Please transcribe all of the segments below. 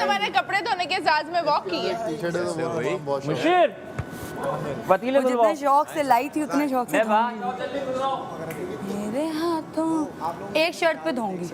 तुम्हारे कपड़े धोने के एजाज में वॉक की है। मुशीर पतीले जितने धुलवाओ। शौक से लाई थी उतने शौक से मैं बाहर मेरे हाथों एक शर्ट पे धोऊंगी।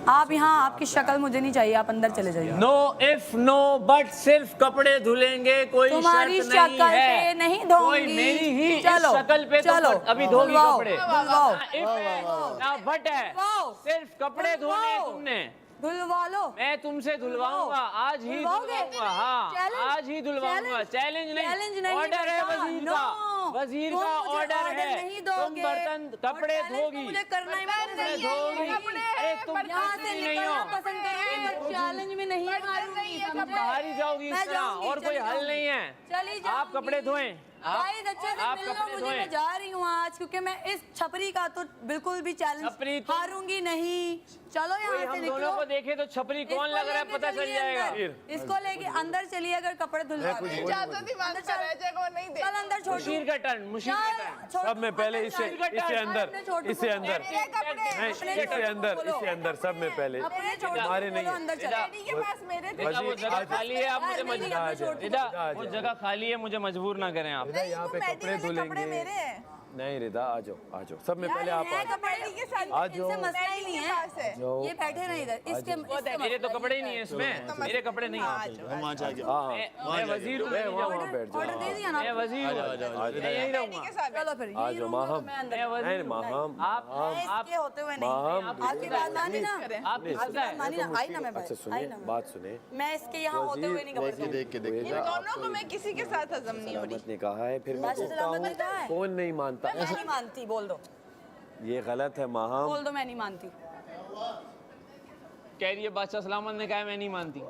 आप यहाँ, आपकी शक्ल मुझे नहीं चाहिए, आप अंदर चले जाइए। नो इफ नो बट सिर्फ कपड़े धुलेंगे, कोई तुम्हारी शर्त नहीं शक्ल है। पे नहीं धोऊंगी। कोई मेरी ही इस चलो, शक्ल पे चलो, तो अभी धोगी धुलवाओ, कपड़े। धुलवाओ। ना इफ है ना बट है, धुलवाओ। सिर्फ कपड़े धोने हैं धुलवाओ। तुमने। धुलवा लो। मैं तुमसे धुलवाऊंगा, आज ही धुलवाओगे? धुलवाऊंगा। हाँ चैलेंज? आज ही धुलवाऊंगा। चैलेंज चैलेंज नहीं, ऑर्डर है बेटा, वजीर नो। का, वजीर तुम का मुझे ऑर्डर है। नहीं तुम दोगे। बर्तन कपड़े और challenge तो धोगी, मुझे करना ही बर्तन नहीं है, धोगी। कपड़े अरे हैं, तुम बर्तन यहाँ से नहीं निकलना हो, पसंद करूंगी, पर चैलेंज में नहीं हारूंगी, तुम समझे? बाहर ही जाओगी मैं इस तरह, जाऊंगी, और कोई चली हल जाऊंगी। नहीं है। चली आप कपड़े धोएं। गाइस अच्छे से आप मिल लो कपड़े मुझे, धोएं। मैं जा रही हूँ आज, क्योंकि मैं इस छपरी का तो बिल्कुल भी चैलेंज छपरी तो- हारूंगी नहीं। चलो कोई यहाँ से हम निकलो। दोनों को देखे तो छपरी कौन लग रहा है पता चल जाएगा। इसको लेके अंदर चलिए, अगर कपड़े धुलवा इजाजत ही मांगता रह जाएगा और नहीं दे। चल अंदर छोड़ मुशीर का टर्न, मुशीर का टर्न। सब में पहले इसे अंदर, इसे अंदर, मेरे कपड़े नहीं इसे अंदर, सब में पहले हमारे नहीं है। अंदर चलो। डैडी के पास मेरे थे। बेटा, वो जगह खाली है, आप मुझे नहीं, मजबूर नहीं, छोड़ दो। बेटा, वो जगह खाली है, मुझे मजबूर ना करें आप। नहीं, यहाँ वो पे मैडी कपड़े वाले कपड़े धुलेंगे। मेरे हैं। नहीं रिदा आ जाओ, आ जाओ, सब में पहले आप आ जाओ। मैडी के साथ आ जाओ। इनसे मसला ही मैडी नहीं के है। पास है। ये बैठे नहीं इधर, इसके मेरे तो कपड़े ही नहीं है इसमें, मेरे कपड़े नहीं हैं। हाँ मैं वजीर हूँ, मैं वहाँ बैठ जाओ। ऑर्डर दे दिया ना मैं वजीर हूँ, मैं यहीं रहूँगा। के साथ चलो फिर आ यही जाओ रूम में माहम, मैं अंदर मैं वजीर नहीं हूँ। माहम, आप इसके होते हुए नहीं। माहम, आपकी बात मानी ना, आप किसका है? मानी ना, आई ना मैं अच्छा भाई, सुनिए, आई ना मैं। बात सुने। मैं इसके यहाँ होते हुए नहीं कपड़े देख के इन दोनों को मैं किसी के साथ हजम नहीं हो रही। सलामत ने कहा है, फिर मैं बादशाह बोलता सलामत ने कहा हूँ है। कौन नहीं मानता। मैं नहीं मानती, बोल दो, ये गलत है माहम। बोल दो मैं नहीं मानती। कह रही है बादशाह सलामत ने कहा है, मैं नहीं मानती।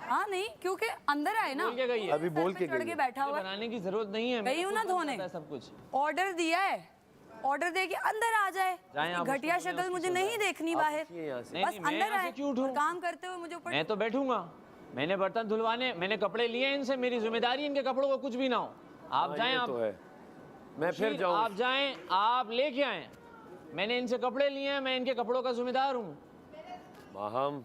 हाँ नहीं, क्योंकि अंदर आए ना, बोल के गई है। अभी बोल के चढ़ गई के है। बैठा हुआ है। बनाने की जरूरत नहीं है, गई हूँ ना धोने, पता है सब कुछ। ऑर्डर दिया है, ऑर्डर दे के अंदर आ जाए। जाएं आप, घटिया उसको शक्ल मुझे नहीं देखनी बाहर, उठिए यहाँ से। नहीं, बस नहीं, मैं अंदर यहाँ से आए क्यों उठूं? और काम करते हुए मुझे ऊपर। मैं तो बैठूंगा, मैंने बर्तन धुलवाने, मैंने कपड़े लिए इनसे, मेरी जिम्मेदारी इनके कपड़ों को कुछ भी ना हो। आप जाएं, ये आप तो है। मैं फिर आप जाऊँ। जाएं, आप लेके आए। मैंने इनसे कपड़े लिए हैं, मैं इनके कपड़ों का जिम्मेदार हूँ। माहम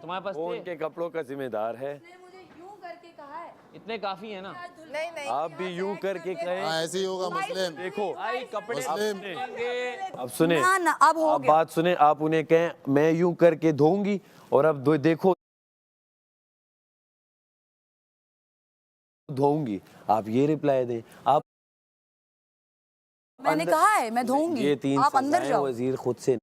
तुम्हारे पास वो थे? उनके कपड़ों का जिम्मेदार है। उसने मुझे यूं करके कहा है। इतने काफी है ना। नहीं नहीं आप भी यूं करके कहें। ऐसे ही होगा मुस्लिम। देखो भाई कपड़े मुस्लिम। धुलेंगे। अब सुने, ना ना, अब हो आप गया। बात सुने, आप उन्हें कहें मैं यूं करके धोऊंगी, और अब देखो धोऊंगी, आप ये रिप्लाई दें। आप मैंने अंदर- कहा है मैं धोऊंगी, ये 3 आप अंदर सजाएं जाओ। वजीर खुद से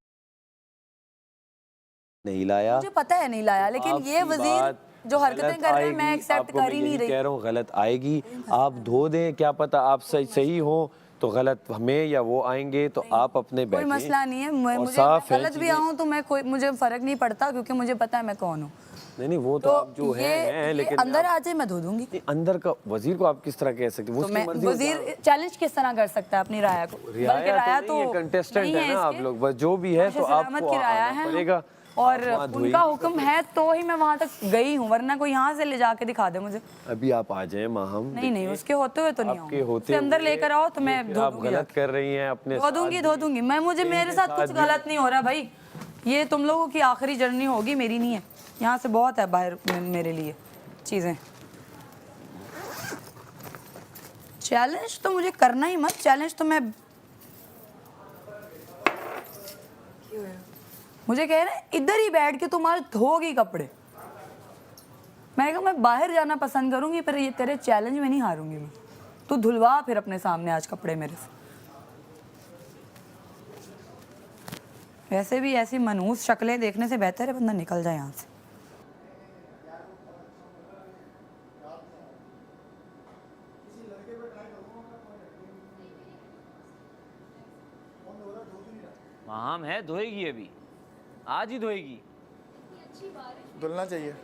नहीं लाया। मुझे पता है नहीं लाया, लेकिन ये आपकी वजीर बात जो हरकतें गलत कर रहे हैं मैं आएगी, एक्सेप्ट आपको कर मैं ही नहीं यही रही। कह रहा हूँ गलत आएगी, आप धो दें, क्या पता आप सही हो तो गलत हमें या वो आएंगे तो आप अपने कोई बैठें। मसला नहीं है, और मुझे साफ है गलत भी चीज़ें। आऊँ तो मैं कोई, मुझे फर्क नहीं पड़ता, क्योंकि मुझे पता है मैं कौन हूँ। नहीं वो तो तो आप जो ये हैं, लेकिन अंदर आ जाए मैं धो दूंगी। नहीं, अंदर का वजीर को आप किस तरह कह सकते हैं? वो तो उसकी मैं मर्जी वजीर चैलेंज किस तरह कर सकता है अपनी राय को? बल्कि राय तो कंटेस्टेंट नहीं है ना आप इसके। लोग, बस जो भी है तो बादशाह सलामत आपको की राय आना है पड़ेगा। और आप वहाँ धोइए। उनका हुक्म है तो ही मैं वहां तक गई हूँ, वरना कोई यहाँ से ले जाके दिखा दे मुझे। अभी आप आ जाए माहम। नहीं नहीं, उसके होते हुए तो नहीं आपके आऊंगी। होते उसे अंदर हुए लेकर आओ तो मैं फिर धो आप दूंगी गलत जाके। कर रही हैं अपने धो दूंगी, धो दूंगी मैं, मुझे मेरे साथ कुछ गलत नहीं हो रहा भाई। ये तुम लोगों की आखिरी जर्नी होगी, मेरी नहीं है। यहाँ से बहुत है बाहर मेरे लिए चीजें। चैलेंज तो मुझे करना ही मत, चैलेंज तो मैं, मुझे कह रहे हैं इधर ही बैठ के तुम्हारे धोगी कपड़े। मैंने कहा मैं बाहर जाना पसंद करूंगी, पर ये तेरे चैलेंज में नहीं हारूंगी मैं। तू धुलवा फिर अपने सामने आज कपड़े मेरे से। वैसे भी ऐसी मनहूस शक्लें देखने से बेहतर है बंदा निकल जाए यहाँ से। माहम है, धोएगी अभी, आज ही धोएगी। धुलना चाहिए,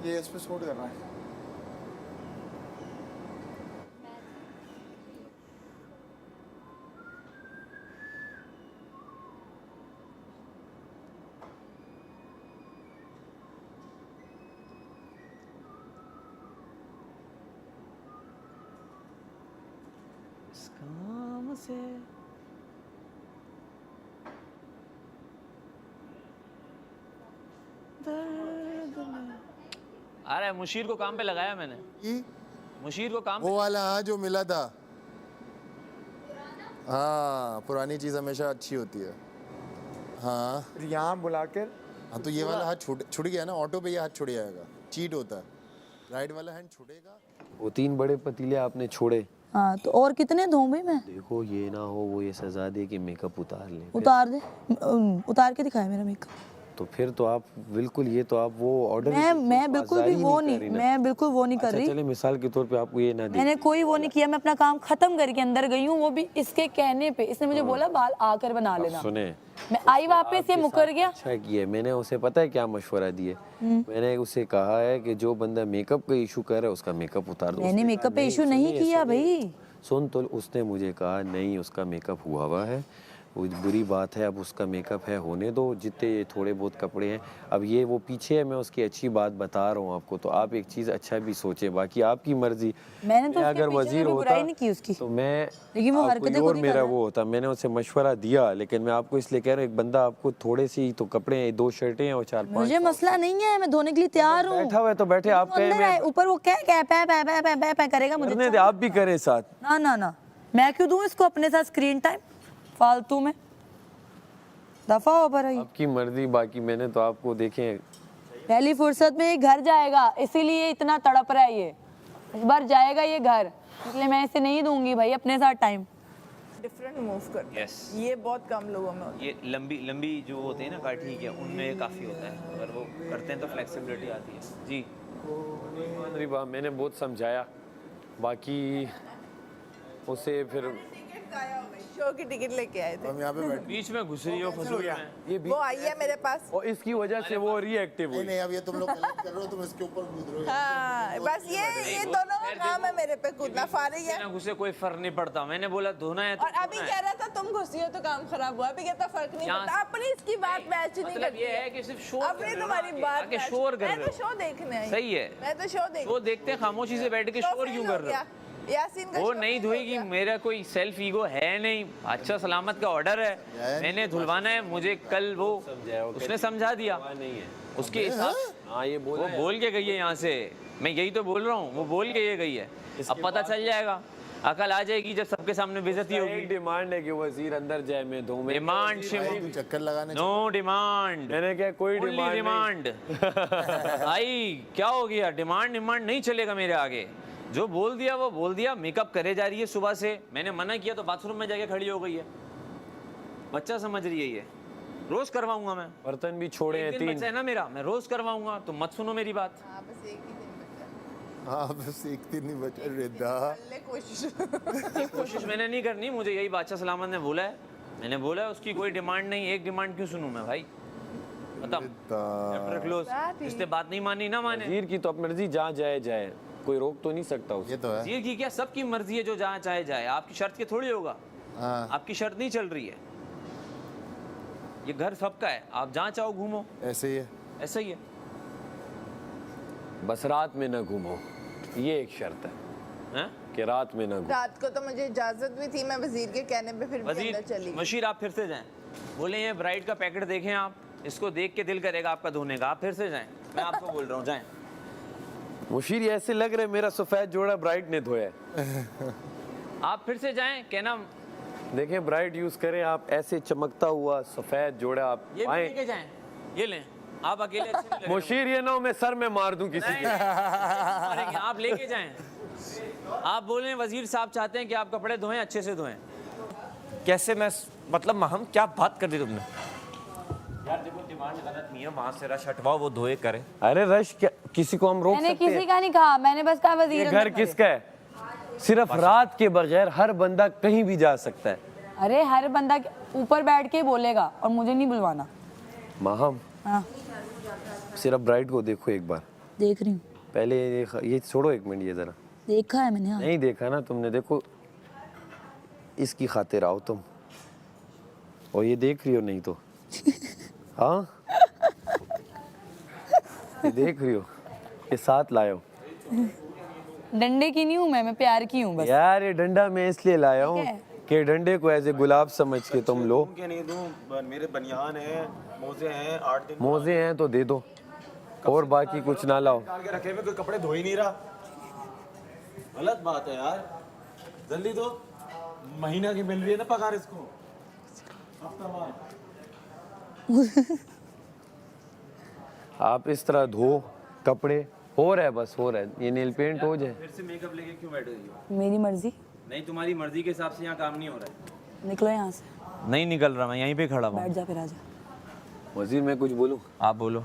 ये इस पे सूट कर रहा है। इस काम से आ रहा है, मुशीर को काम पे लगाया मैंने, ई? मुशीर को काम वो वाला हाँ जो मिला था। हाँ पुरानी चीज हमेशा अच्छी होती है। हाँ फिर यहाँ बुलाकर हाँ तो ये वाला हाथ छूट गया ना, ऑटो पे ये हाथ छूट जाएगा, चीट होता है, राइट वाला हैंड छूटेगा। वो 3 बड़े पतीले आपने छोड़े, हाँ तो और कितने धोऊं भाई मैं? देखो ये ना हो वो ये सजा दे कि मेकअप उतार ले, उतार दे, उतार के दिखाया मेरा मेकअप। तो फिर तो आप बिल्कुल ये तो आप वो ऑर्डर मैं बिल्कुल भी वो नहीं, मैं बिल्कुल वो नहीं कर रही। चले मिसाल के तौर पे आपको ये ना दे, मैंने कोई वो नहीं किया, मैं अपना काम खत्म करके अंदर गई हूँ, वो भी इसके कहने पे। इसने मुझे बोला बाल आकर बना लेना, सुने मैं आई वापस, ये मुकर गया। अच्छा किया मैंने उसे, पता है क्या मशवरा दिए, मैंने उसे कहा है कि जो बंदा मेकअप का इशू कर रहा है उसका मेकअप उतार दो। मैंने मेकअप पे इशू नहीं किया भाई। सुन तो उसने मुझे कहा नहीं उसका मेकअप हुआ है, वो बुरी बात है, अब उसका मेकअप है होने दो, जितने थोड़े बहुत कपड़े हैं अब ये वो पीछे है, मैं उसकी अच्छी बात बता रहा हूँ आपको, तो आप एक चीज़ अच्छा भी सोचें, बाकी आपकी मर्जी। मैंने तो मैं उसके अगर पीछे वजीर भी होता बुराई नहीं की उसकी, तो मैं लेकिन वो कोई हरकतें और खुद ही कर मेरा रहा है। वो होता, मैंने उसे मशवरा दिया, लेकिन मैं आपको इसलिए कह रहा हूँ एक बंदा आपको थोड़े सी तो कपड़े हैं, 2 शर्टें हैं और 4-5 मुझे मसला नहीं है, मैं धोने के लिए तैयार हूँ। बैठा हुआ है तो बैठे, आप कहें अंदर आए, ऊपर वो क्या पै करेगा मुझे। करने दे, आप भी करें साथ। ना ना ना, मैं क्यों दूं इसको अपने साथ स्क्रीन टाइम फालतू में, दफा हो पर ही। आपकी मर्जी, बाकी मैंने तो आपको देखें पहली फुर्सत में ये घर जाएगा, इसीलिए इतना तड़प रहा है ये, इस बार जाएगा ये घर, इसलिए मैं इसे नहीं दूंगी भाई अपने साथ टाइम। डिफरेंट मूव करते हैं, Yes. ये बहुत कम लोगों में होता है। ये लंबी लंबी जो होते हैं ना काठी के, उनमें काफ़ी होता है, अगर वो करते हैं तो फ्लेक्सिबिलिटी आती है। जी रिबा मैंने बहुत समझाया, बाकी उसे फिर टिकट गाया हो गई, शो की टिकट लेके आए थे, हम यहाँ पे बैठे। बीच में घुस रही हो फसूल में। ये भी वो आई है मेरे पास। और इसकी वजह से वो रिएक्टिव नहीं हुई। नहीं अब ये तुम लोग कलेक्ट कर रहे हो, तुम इसके ऊपर कूद रहे हो। हाँ बस ये दोनों का काम है मेरे पे कूदना, फारिग है। ना घुसे कोई फर्क नहीं पड़ता, मैंने बोला धोना है तो और अभी कह रहा था तुम घुसी हो तो काम खराब हुआ, अभी कहता फर्क नहीं यहाँ पड़ता। अपनी इसकी बात मैच नहीं मतलब करती ये है कि सिर्फ शोर कर अपनी रहे हो तुम्हारी ना, बात आके match- शोर कर मैं रहे तो हो। शो देखने आई, सही है, मैं तो शो देख वो देखते हैं खामोशी से बैठ के तो शोर fail क्यों हो कर रहे गया। हो? यासीन का वो show नहीं fail हो धोएगी, गया। मेरा कोई सेल्फ ईगो है नहीं, अच्छा सलामत का ऑर्डर है, मैंने धुलवाना है, मुझे कल वो उसने समझा दिया, नहीं है उसके हिसाब हाँ ये वो बोला बोल के गई है यहाँ से, मैं यही तो बोल रहा हूँ, वो बोल के ये गई है, अब पता चल जाएगा, अकल आ जाएगी जब सबके सामने बेइज्जती एक होगी। डिमांड है कि वजीर अंदर जाए, मैं धो में डिमांड तू चक्कर लगाने नो डिमांड, मैंने क्या कोई ओनली डिमांड डिमांड। भाई क्या हो गया, डिमांड नहीं चलेगा मेरे आगे, जो बोल दिया वो बोल दिया। मेकअप करे जा रही है सुबह से, मैंने मना किया तो बाथरूम में जाके खड़ी हो गई है, बच्चा समझ रही है ये, रोज करवाऊंगा मैं, बर्तन भी छोड़े हैं एक दिन 3। बच्चा है ना मेरा, मैं रोज करवाऊंगा, तुम मत सुनो मेरी बात। हाँ बस एक ही दिन बचा, हाँ बस एक दिन ही बचा रिदा। कर ले कोशिश। कोशिश मैंने नहीं करनी, मुझे यही बादशाह सलामत ने बोला है, मैंने बोला है उसकी कोई डिमांड नहीं, एक डिमांड क्यों सुनूं मैं भाई, खत्म, चैप्टर क्लोज। इससे बात नहीं मानी ना माने, वजीर की तो अब मर्जी, जहाँ जाए जाए, कोई रोक तो नहीं सकता उसे। ये तो है। जी की क्या, सबकी मर्जी है, जो जहाँ चाहे जाए, आपकी शर्त के थोड़ी होगा, हाँ आपकी शर्त नहीं चल रही है, ये घर सबका है, आप जहाँ चाहो घूमो, ऐसे ही है। ऐसा ही है। बस रात में ना घूमो, ये एक शर्त है हैं? कि रात में ना घूमो। रात को तो मुझे इजाजत भी थी, मैं वजीर के कहने पे फिर भी अंदर वजीर चली गई। मशीर आप फिर से जाएं, बोले ये ब्राइड का पैकेट देखें आप, इसको देख के दिल करेगा आपका धोने का, आप फिर से जाएं, मैं आपको बोल रहा हूँ जाएं। मुशीर ये ऐसे लग रहा है मेरा सफेद जोड़ा ब्राइड ने धोया है। आप फिर से जाएं, कहना देखें ब्राइड यूज करें आप, ऐसे चमकता हुआ सफेद जोड़ा आप ये भी पाएं। लेके जाएं, ये लें, आप अकेले अच्छे नहीं लगेंगे। मुशीर ये ना हो मैं सर में मार दूं किसी नहीं, के। मारेंगे, आप लेके जाएं, आप बोलें वजीर साहब चाहते हैं कि आप कपड़े धोएं, अच्छे से धोएं। कैसे मैं मतलब हम क्या बात कर दी तुमने यार, देखो डिमांड गलत नहीं है, वहां से रश हटवाओ, वो धोए करे। अरे रश क्या, किसी को हम रोक मैंने सकते किसी हैं? का नहीं कहा, मैंने बस कहा ये वजीर घर अंदर करे। किसका है? सिर्फ रात के बगैर हर बंदा कहीं भी जा सकता है। अरे हर बंदा ऊपर बैठ के बोलेगा और मुझे नहीं बुलवाना। माहम हाँ सिर्फ ब्राइड को देखो एक बार, देख रही हूँ, पहले ये छोड़ो एक मिनट, ये जरा देखा है मैंने। हाँ नहीं देखा ना तुमने, देखो इसकी खातिर आओ तुम, और ये देख रही हो नहीं तो हाँ ये देख रही हो, ये साथ लायो डंडे की नहीं हूँ मैं प्यार की हूँ बस। यार। ये डंडा मैं इसलिए लाया हूँ ठीक है। कि डंडे को ऐसे गुलाब समझ के तुम लो। के नहीं दूं, मेरे बनियान हैं, मोजे हैं, 8 दिन मोजे हैं तो दे दो, और बाकी कुछ ना लाओ। निकाल के रखे हुए कोई कपड़े धो ही नहीं रहा। गलत बात है यार, जल्दी दो। महीना की मिल रही है ना पगार इसको, हफ्तावार। आप इस तरह धो कपड़े, हो रहा है बस, हो रहा है। ये नेल पेंट हो जाए। फिर से मेकअप लेके क्यों बैठ रही हो? मेरी मर्जी, नहीं, तुम्हारी मर्जी के हिसाब से यहाँ काम नहीं हो रहा है। निकलो यहाँ से, नहीं निकल रहा, मैं यहीं पे खड़ा बैठ हूँ। जा फिर आजा। वजीर मैं कुछ बोलूं? आप बोलो।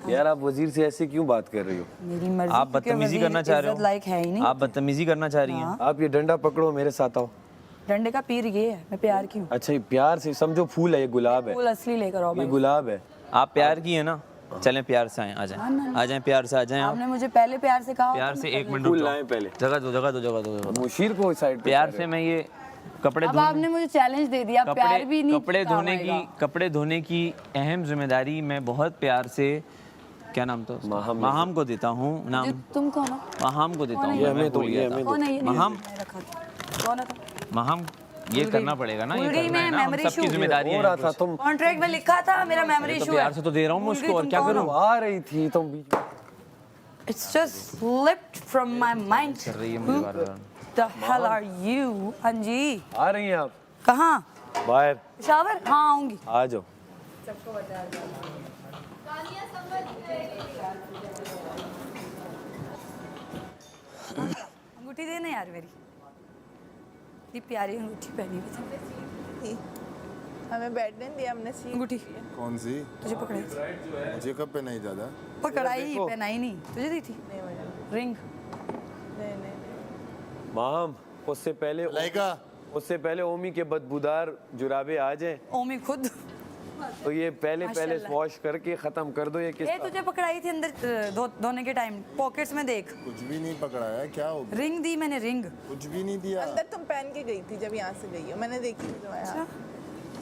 यार आप वजीर से ऐसे क्यों बात कर रही हो? मेरी मर्जी, आप क्योंकि बदतमीजी वज़ीर करना चाह रहे इज्जत लायक है ही हो? नहीं। आप बदतमीजी करना चाह रही हैं? आप ये डंडा पकड़ो, मेरे साथ आओ। डंडे का पीर ये है, मैं प्यार की हूँ। अच्छा, ये प्यार से समझो, फूल है, ये गुलाब है, फूल असली लेकर आओ ये भाई। गुलाब है। आप प्यार की है ना? चलें प्यार से आए, आ जाएं, आ जाएं, प्यार से आ जाएं आप। आपने मुझे पहले प्यार से कहा, प्यार से एक मिनट फूल रुक लाएं जाओ। पहले। जगह दो, जगह दो, जगह दो, जगह दो। मुशीर को साइड पे प्यार से मैं ये कपड़े अब आपने मुझे चैलेंज दे दिया, प्यार भी नहीं कपड़े काम धोने की, आएगा। कपड़े धोने की अहम जिम्मेदारी मैं बहुत प्यार से, क्या नाम था उसका? माहम को देता हूँ। नाम तुम कौन हो? माहम को देता हूँ। ये हमें दो, भूल ये गया था। हमें कौन है ये? माहम, नहीं रखा था। कौन है तुम? माहम, ये करना पड़ेगा ना, ये भूल गई करना है मैं, ना, हम memory सबकी issue। जिम्मेदारी हो रहा है। था, तुम कॉन्ट्रैक्ट में लिखा था मेरा मेमोरी तो इशू है। प्यार से तो दे रहा हूँ मैं उसको, और क्या करूँ? आ रही थी तुम बीच में। It's just slipped from my mind. कर रही है मुझे बार बार। The hell are you? हाँ जी। आ रही हैं आप कहाँ? बाहर? शावर? हाँ आऊंगी। आ जाओ। अंगूठी देना यार मेरी, इतनी प्यारी अंगूठी पहनी हुई थी। हमें बैठने नहीं दिया, हमने सीट अंगूठी कौन सी? तुझे पकड़ाई थी। मुझे कब पे नहीं ज़्यादा। पकड़ाई, पहनाई नहीं, तुझे दी थी रिंग। नहीं नहीं माम, उससे पहले लाइका उससे पहले ओमी के बदबूदार जुराबे आ जाए ओमी खुद। तो ये पहले माशाल्लाह। वॉश करके खत्म कर दो। ये किस ए तुझे पकड़ाई थी अंदर धोने के टाइम, पॉकेट्स में देख, कुछ भी नहीं पकड़ाया, क्या हो गया? रिंग दी मैंने, रिंग। कुछ भी नहीं दिया। अंदर तुम पहन के गई थी जब यहाँ से गई हो, मैंने देखी थी तुम्हारे हाथ।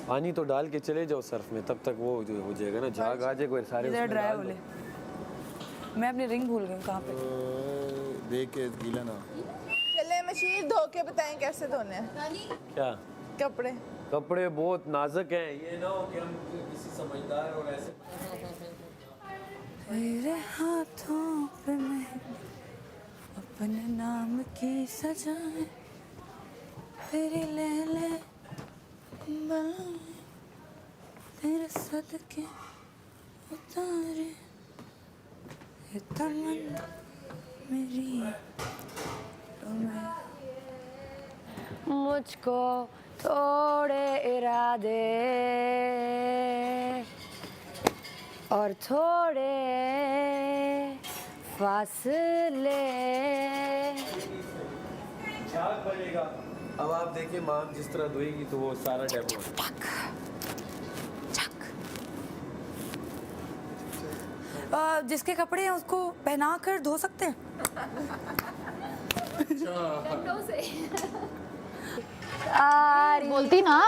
पानी तो डाल के चले जाओ सर्फ में, तब तक वो जो हो जाएगा ना, झाग आ जाएगा सारे इधर उसमें ड्राई डाल बोले। दो। मैं अपनी रिंग भूल गई कहाँ पे। देख के गीला ना। चले मशीर धो के बताएं कैसे धोने हैं क्या कपड़े। कपड़े बहुत नाजुक हैं, ये ना हो कि हम किसी समझदार और ऐसे। तेरे हाथों पे मैं अपने नाम की सजाएं, तेरी ले तेरे सदके उतारे, ये तमन्ना मेरी तुम्हें। मुझको थोड़े इरादे और थोड़े फासले। झाग बनेगा। अब आप देखिए माम जिस तरह धोएगी तो वो सारा डेमो जिसके कपड़े हैं उसको पहना कर धो सकते हैं। बोलती ना